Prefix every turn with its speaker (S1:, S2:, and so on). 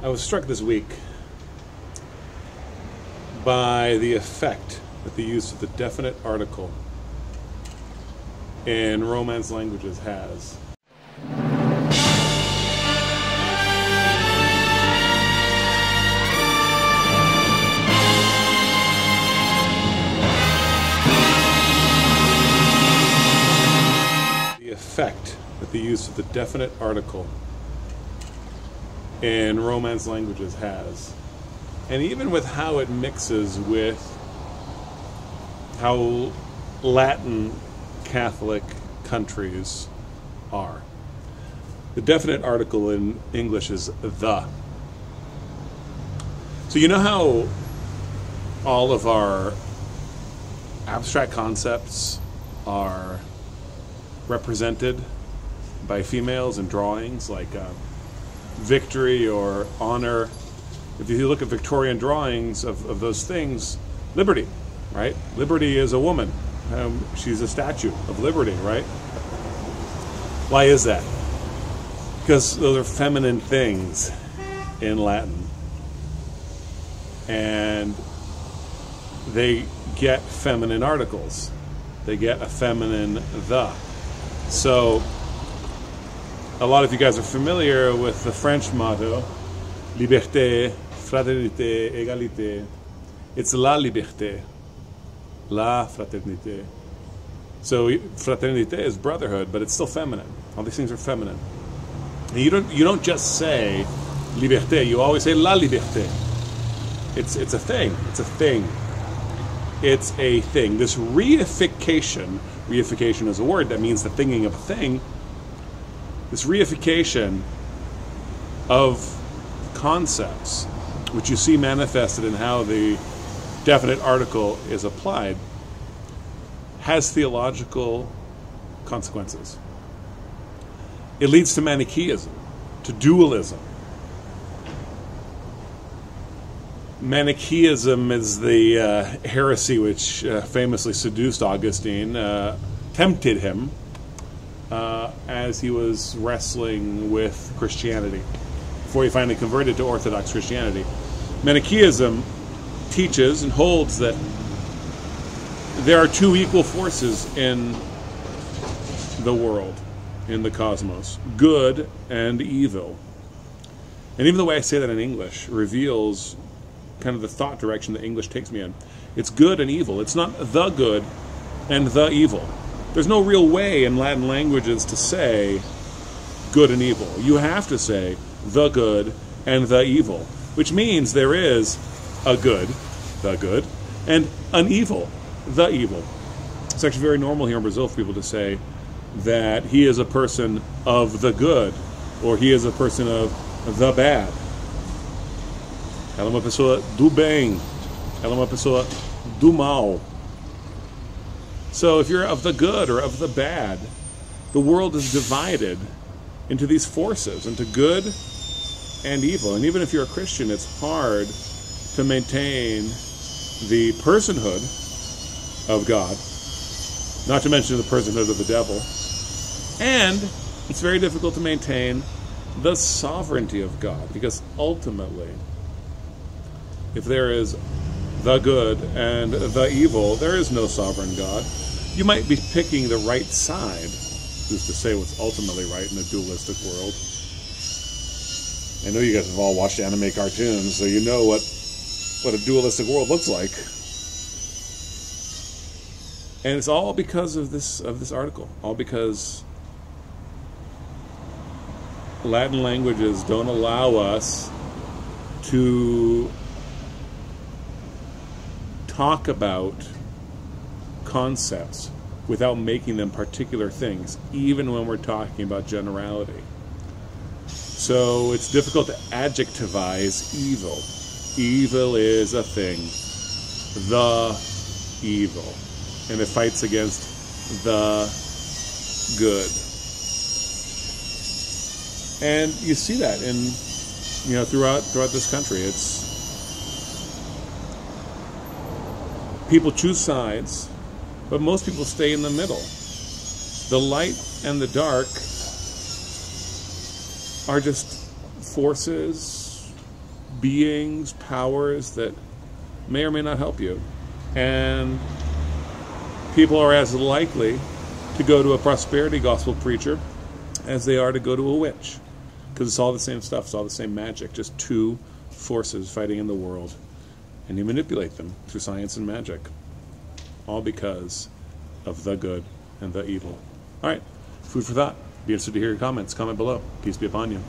S1: I was struck this week by the effect that the use of the definite article in Romance languages has. The effect that the use of the definite article in Romance languages has. And even with how it mixes with how Latin Catholic countries are. The definite article in English is the. So you know how all of our abstract concepts are represented by females in drawings, like victory or honor. If you look at Victorian drawings of those things, liberty, right? Liberty is a woman. She's a statue of liberty, right? Why is that? Because those are feminine things in Latin. And they get feminine articles. They get a feminine the. So, a lot of you guys are familiar with the French motto, liberté, fraternité, égalité. It's la liberté, la fraternité. So fraternité is brotherhood, but it's still feminine. All these things are feminine. And you don't just say liberté. You always say la liberté. It's a thing. It's a thing. It's a thing. This reification is a word that means the thinking of a thing. This reification of concepts, which you see manifested in how the definite article is applied, has theological consequences. It leads to Manicheism, to dualism. Manicheism is the heresy which famously seduced Augustine, tempted him as he was wrestling with Christianity, before he finally converted to Orthodox Christianity. Manicheism teaches and holds that there are two equal forces in the world, in the cosmos, good and evil. And even the way I say that in English reveals kind of the thought direction that English takes me in. It's good and evil. It's not the good and the evil. There's no real way in Latin languages to say good and evil. You have to say the good and the evil, which means there is a good, the good, and an evil, the evil. It's actually very normal here in Brazil for people to say that he is a person of the good, or he is a person of the bad. Ela é uma pessoa do bem. Ela é uma pessoa do mal. So if you're of the good or of the bad, the world is divided into these forces, into good and evil. And even if you're a Christian, it's hard to maintain the personhood of God, not to mention the personhood of the devil. And it's very difficult to maintain the sovereignty of God, because ultimately, if there is the good and the evil, there is no sovereign God. You might be picking the right side, who's to say what's ultimately right in a dualistic world. I know you guys have all watched anime cartoons, so you know what a dualistic world looks like. And it's all because of this article, all because Latin languages don't allow us to talk about concepts without making them particular things, even when we're talking about generality. So it's difficult to adjectivize evil. Evil is a thing, the evil, and it fights against the good. And you see that throughout this country. It's people choose sides, but most people stay in the middle. The light and the dark are just forces beings, powers that may or may not help you. And people are as likely to go to a prosperity gospel preacher as they are to go to a witch. Because it's all the same stuff. It's all the same magic. Just two forces fighting in the world. And you manipulate them through science and magic. All because of the good and the evil. All right. Food for thought. Be interested to hear your comments. Comment below. Peace be upon you.